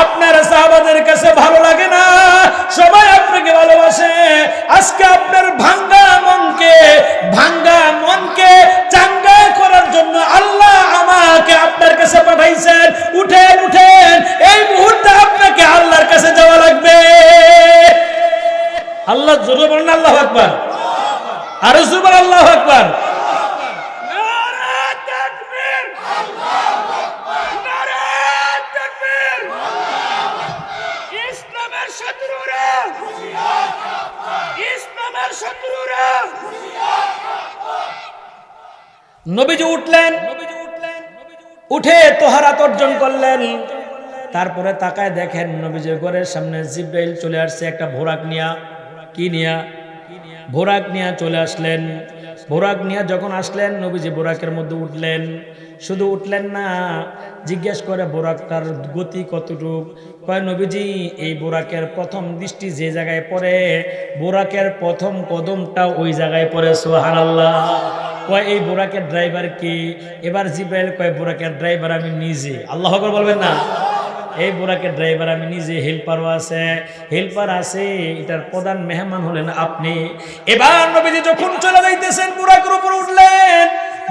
Speaker 1: আপনার সাহাবাদের কাছে ভালো লাগে না, সবাই আপনাকে ভালোবাসে। আজকে আপনার ভাঙ্গা মনকে চাঙ্গা করার জন্য আল্লাহ আমাকে আপনার কাছে পাঠাইছেন। উঠেন উঠেন, এই মুহূর্তে আপনাকে আল্লাহর কাছে যাওয়া লাগবে। আল্লাহ জোরে বলেন আল্লাহু আকবার। আরো জোরে বলেন আল্লাহু আকবার। নবীজি উঠলেন, উঠে তোহারাত অর্জন করলেন। তারপরে তাকায় দেখেন নবীজির ঘরের সামনে জিবরাইল চলে আসছে একটা বোরাক নিয়া। কি নিয়া? বোরাক নিয়া চলে আসলেন। বোরাক নিয়া যখন আসলেন, নবীজি বোরাকের মধ্যে উঠলেন। শুধু উঠলেন না, জিজ্ঞেস করে বোরাকটার গতি কতটুক? কয় নবীজি, এই বোরাকের প্রথম দৃষ্টি যে জায়গায় পড়ে, বোরাকের প্রথম কদমটা ওই জায়গায় পড়ে। সুবহানাল্লাহ। কয় এই বোরাকের ড্রাইভার কি? এবার জিবরাইল কয় বোরাকের ড্রাইভার আমি নিজে। আল্লাহু আকবার বলবেন না? এই বোরাকের ড্রাইভার আমি নিজে, হেল্পারও আছে, হেল্পার আছে, এটার প্রধান মেহমান হলেন আপনি। এবার নবীজি যখন চলে যাইতেছেন, বোরাকের উপর উঠলেন।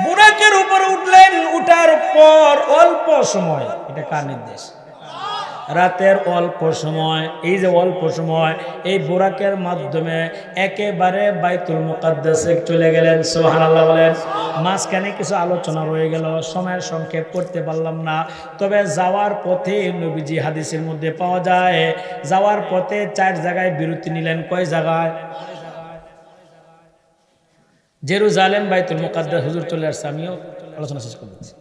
Speaker 1: বোরাকের উপর উঠলেন, উঠার পর অল্প সময়, এটা কার নির্দেশ? রাতের অল্প সময়, এই যে অল্প সময়, এই বোরাকের মাধ্যমে একেবারে বাইতুল মুকাদ্দাসে চলে গেলেন। সুবহানাল্লাহ বলেন। মাঝখানে কিছু আলোচনা রয়ে গেল, সময়ের সংক্ষেপ করতে পারলাম না। তবে যাওয়ার পথে নবীজি হাদিসের মধ্যে পাওয়া যায়, যাওয়ার পথে 4 জায়গায় বিরতি নিলেন। কয় জায়গায়? জেরুজালেম, বাইতুল মুকাদ্দাস। হুজুর চলে আসছে, আমিও আলোচনা শেষ করে দিচ্ছি।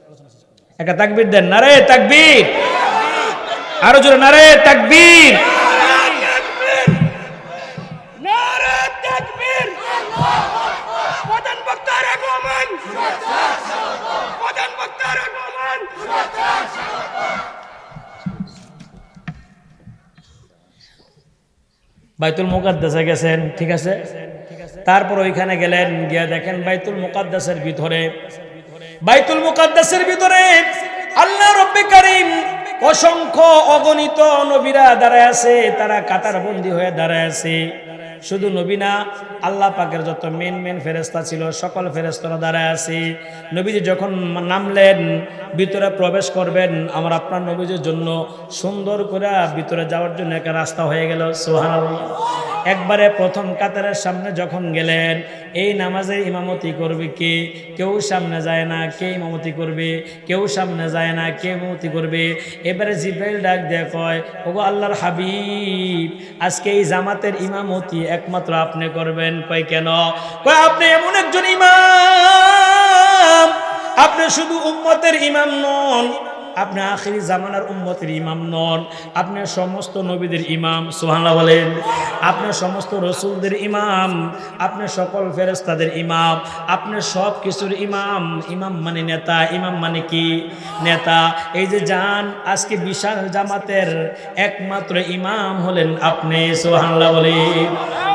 Speaker 1: একটা তাকবীর দেন, নারে তাকবীর। আরো জোরে নারে তাকবীর। নারে তাকবীর। প্রধান বক্তার আগমন, প্রধান বক্তার আগমন। বাইতুল মুকাদ্দাসে গেছেন, ঠিক আছে। তারপর ওইখানে গেলেন, গিয়া দেখেন বাইতুল মুকাদ্দাসের ভিতরে, বাইতুল মুকাদ্দাসের ভিতরে আল্লাহ রব্বে কারীম অসংখ্য অগণিত নবীরা দাঁড়ায় আছে, তারা কাতার বন্দী হয়ে দাঁড়ায় আছে। শুধু নবী না, আল্লাহ পাকের যত মেন ফেরেশতা ছিল সকল ফেরেশতারা দাঁড়ায় আছে। নবীজি যখন নামলেন, ভিতরে প্রবেশ করবেন, আমার আপনার নবীজির জন্য সুন্দর করে ভিতরে যাওয়ার জন্য একটা রাস্তা হয়ে গেল। সুবহানাল্লাহ। একবারে প্রথম কাতারের সামনে যখন গেলেন, এই নামাজে ইমামতি করবে কে? কেউ সামনে যায় না, কে ইমামতি করবে? কেউ সামনে যায় না, কে ইমামতি করবে? এবারে জিব্রাইল ডাক দিয়ে কয়, ওগো আল্লাহর হাবিব, আজকে এই জামাতের ইমামতি একমাত্র আপনি করবেন। কয় কেন? কয় আপনি এমন একজন ইমাম, আপনি শুধু উম্মতের ইমাম নন, আপনি আখিরি জামানার উম্মতের ইমাম নন, আপনি সমস্ত নবীদের ইমাম। সুবহানাল্লাহ বলেন। আপনি সমস্ত রসুলদের ইমাম, আপনি সকল ফেরেশতাদের ইমাম, আপনি সব কিছুর ইমাম। ইমাম মানে নেতা, ইমাম মানে কি? নেতা। এই যে যান, আজকে বিশাল জামাতের একমাত্র ইমাম হলেন আপনি। সুবহানাল্লাহ বলেন।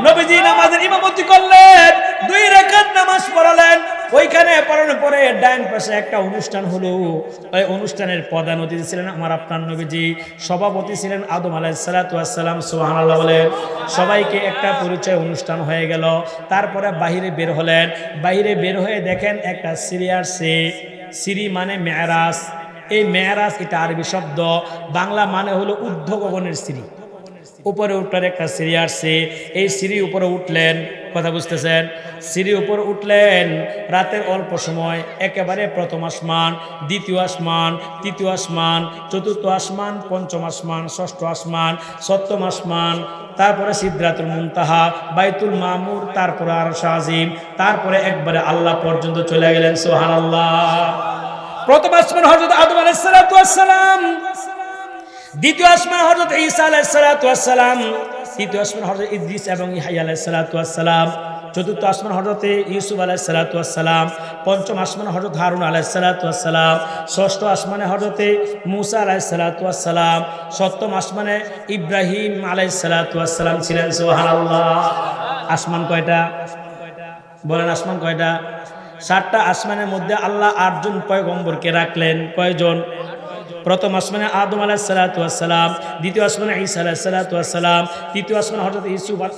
Speaker 1: নবীজি নামাজের ইমামতি করলেন, 2 রাকাত নামাজ পড়ালেন। ওইখানে পড়ানোর পরে ডাইন পাশে একটা অনুষ্ঠান হলো। ওই অনুষ্ঠানের প্রধান অতিথি ছিলেন আমার আপনার নবীজি, সভাপতি ছিলেন আদম আলাইহিস সালাতু ওয়াস সালাম। সুবহানাল্লাহ বলেন। সবাইকে একটা পরিচয় অনুষ্ঠান হয়ে গেল। তারপরে বাহিরে বের হলেন। বাহিরে বের হয়ে দেখেন একটা সিঁড়ি আসছে। সিঁড়ি মানে মেরাজ। এই মেরাজ এটা আরবি শব্দ, বাংলা মানে হলো ঊর্ধ্ব গগনের সিঁড়ি। উপরে উঠার একটা সিঁড়ি আসছে। এই সিঁড়ির উপরে উঠলেন, কথা বুঝতেছেন? সিঁড়ির উপরে উঠলেন, রাতের অল্প সময় একেবারে প্রথম আসমান, দ্বিতীয় আসমান, তৃতীয় আসমান, চতুর্থ আসমান, পঞ্চম আসমান, ষষ্ঠ আসমান, সপ্তম আসমান, তারপরে সিদরাতুল মুনতাহা, বাইতুল মামুর, তারপরে আরশ আজিম, তারপরে একবারে আল্লাহ পর্যন্ত চলে গেলেন। সুবহানাল্লাহ। প্রথম আসমান হযরত আদম আলাইহিস সালাতু ওয়াস সালাম, দ্বিতীয় আসমান হযরত ঈসা আলাইহিস সালাতু ওয়াস সালাম, তৃতীয় আসমান হযরত ইদ্রিস এবং ইহয়া আলাইহিস সালাতু ওয়াস সালাম, চতুর্থ আসমান হযরত ইউসুফ আলাইহিস সালাতু ওয়াস সালাম, পঞ্চম আসমান হযরত হারুন আলাইহিস সালাতু ওয়াস সালাম, ষষ্ঠ আসমানে হযরত মূসা আলাইহিস সালাতু ওয়াস সালাম, সপ্তম আসমানে ইব্রাহিম আলাইহিস সালাতু ওয়াস সালাম ছিলেন। সুবহানাল্লাহ। আসমান কয়টা? বলেন আসমান কয়টা? 7টা আসমানের মধ্যে আল্লাহ 8 জন পয়গম্বরকে রাখলেন। কয়জন? প্রথম আসমানে আদম আলাইহিস সালাতু ওয়াস সালাম, দ্বিতীয় আসমানে ঈসা আলাইহিস সালাতু ওয়াস সালাম, তৃতীয় আসমানে হযরত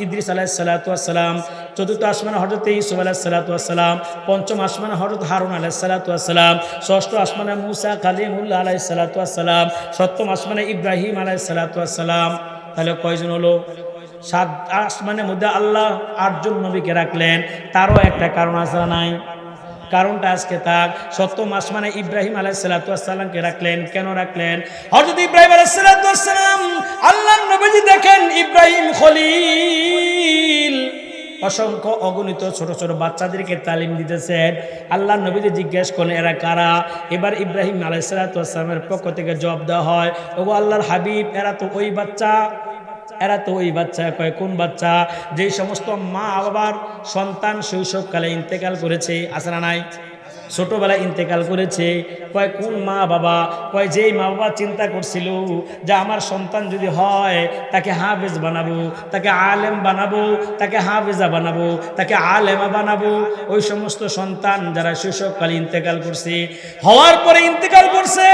Speaker 1: ইদ্রিস আলাইহিস সালাতু ওয়াস সালাম, চতুর্থ আসমানে হযরত ইউসুফ আলাইহিস সালাতু ওয়াস সালাম, পঞ্চম আসমানে হযরত হারুন আলাইহিস সালাতু ওয়াস সালাম, ষষ্ঠ আসমানে মূসা কালিমুল্লাহ আলাইহিস সালাতু ওয়াস সালাম, সপ্তম আসমানে ইব্রাহিম আলাইহিস সালাতু ওয়াস সালাম। তাহলে কয়জন হলো? 7 আসমানের মধ্যে আল্লাহ 8 জন নবীকে রাখলেন। তারও একটা কারণ আছে না নাই? কারণটা আজকে তার সপ্তম আসমানে ইব্রাহিম আলাইহিস সালাতু ওয়াস সালামকে রাখলেন। কেন রাখলেন? হযরত ইব্রাহিম আলাইহিস সালাতু ওয়াস সালাম, আল্লাহর নবীজি দেখেন ইব্রাহিম খলিল অসংখ্য অগণিত ছোট ছোট বাচ্চাদেরকে তালিম দিতেছেন। আল্লাহর নবীজি জিজ্ঞেস করেন এরা কারা? এবার ইব্রাহিম আলাইহিস সালাতু ওয়াস সালামের পক্ষ থেকে জবাব দেওয়া হয়, ওগো আল্লাহর হাবিব, এরা তো ওই বাচ্চা, এরা তো ওই বাচ্চা। কয় কোন বাচ্চা? যেই সমস্ত মা বাবার সন্তান শৈশবকালে ইন্তেকাল করেছে, আছে না নাই? ছোটবেলায় ইন্তেকাল করেছে। কয় কোন মা বাবা? কয় যেই মা বাবা চিন্তা করছিল যে আমার সন্তান যদি হয় তাকে হাফেজ বানাবো, তাকে আলেম বানাবো, তাকে হাফেজা বানাবো, তাকে আলেমা বানাবো। ওই সমস্ত সন্তান যারা শৈশবকালে ইন্তেকাল করছে, হওয়ার পরে ইন্তেকাল করছে,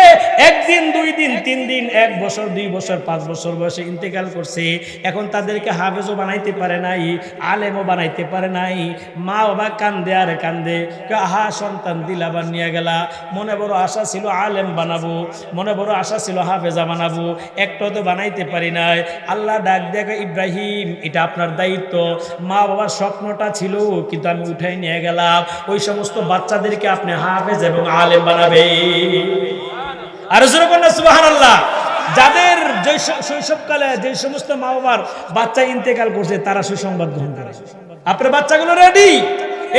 Speaker 1: 1 দিন 2 দিন 3 দিন, 1 বছর 2 বছর 5 বছর বয়সে ইন্তেকাল করছে। এখন তাদেরকে হাফেজও বানাইতে পারে নাই, আলেমও বানাইতে পারে নাই। মা বাবা কান্দে আর কান্দে, আহা সন্তান দিলাবার নিয়ে গেলা, মনে বড় আশা ছিল আলেম বানাবো, মনে বড় আশা ছিল হাফেজা বানাবো, একটাও তো বানাইতে পারি নাই। আল্লাহ ডাক দেখে, ইব্রাহিম এটা আপনার দায়িত্ব। মা বাবার স্বপ্নটা ছিল কিন্তু আমি উঠাই নিয়ে গেলাম। ওই সমস্ত বাচ্চাদেরকে আপনি হাফেজ এবং আলেম বানাবে। আর সুবহানাল্লাহ। যাদের শৈশবকালে যে সমস্ত মা বাবার বাচ্চা ইন্তেকাল করছে তারা সুসংবাদ গ্রহণ করে। আপনার বাচ্চাগুলো রেডি,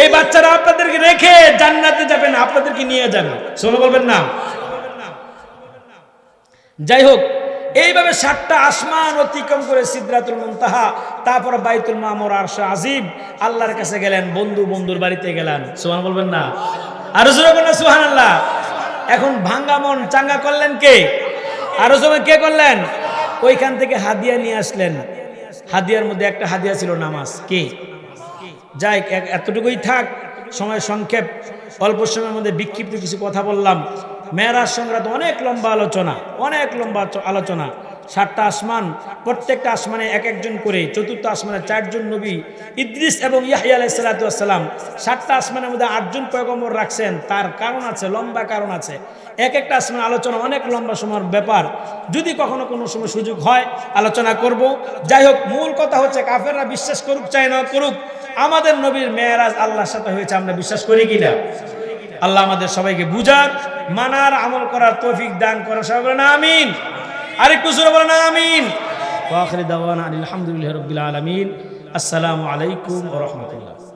Speaker 1: এই বাচ্চারা আপনাদেরকে রেখে জান্নাতে যাবেন, আপনাদেরকে নিয়ে যাবে। শোনো বলবেন না? যাই হোক, এইভাবে 7টা আসমান অতিক্রম করে সিদরাতুল মুনতাহা, তারপর বাইতুল মামুর, আরশ আজিম, আল্লাহর কাছে গেলেন। বন্ধুর বাড়িতে গেলেন। সুবহান বলবেন না? আর জোরে বলেন সুবহানাল্লাহ। এখন ভাঙ্গা মন চাঙ্গা করলেন কে? আরো সময় কে করলেন? ওইখান থেকে হাদিয়া নিয়ে আসলেন। হাদিয়ার মধ্যে একটা হাদিয়া ছিল নামাজ। কি? যাই এতটুকুই থাক, সময় সংক্ষেপ, অল্প সময়ের মধ্যে বিক্ষিপ্ত কিছু কথা বললাম। মেরাজ সংক্রান্ত অনেক লম্বা আলোচনা, 7টা আসমান, প্রত্যেকটা আসমানে এক একজন করে, চতুর্থ আসমানে 4 জন নবী, ইদ্রিস এবং ইয়াহইয়া আলাইহিস সালাতু ওয়াস সালাম। 7টা আসমানের মধ্যে 8 জন পয়গম্বর রাখছেন, তার কারণ আছে, লম্বা কারণ আছে। এক একটা আসমান আলোচনা অনেক লম্বা সময়ের ব্যাপার, যদি কখনো কোনো সময় সুযোগ হয় আলোচনা করব। যাই হোক, মূল কথা হচ্ছে কাফেররা বিশ্বাস করুক চাই না করুক, আমাদের নবীর মেরাজ আল্লাহর সাথে হয়েছে, আমরা বিশ্বাস করি কিনা? আল্লাহ আমাদের সবাইকে বুঝার, মানার, আমল করার তৌফিক দান করেন। সবাই বলেন আমিন। আরেকটু জোরে বলেন আমিন। ওয়া আখিরু দাওয়ানা আলহামদুলিল্লাহি রাব্বিল আলামিন। আসসালামু আলাইকুম ওয়া রাহমাতুল্লাহ।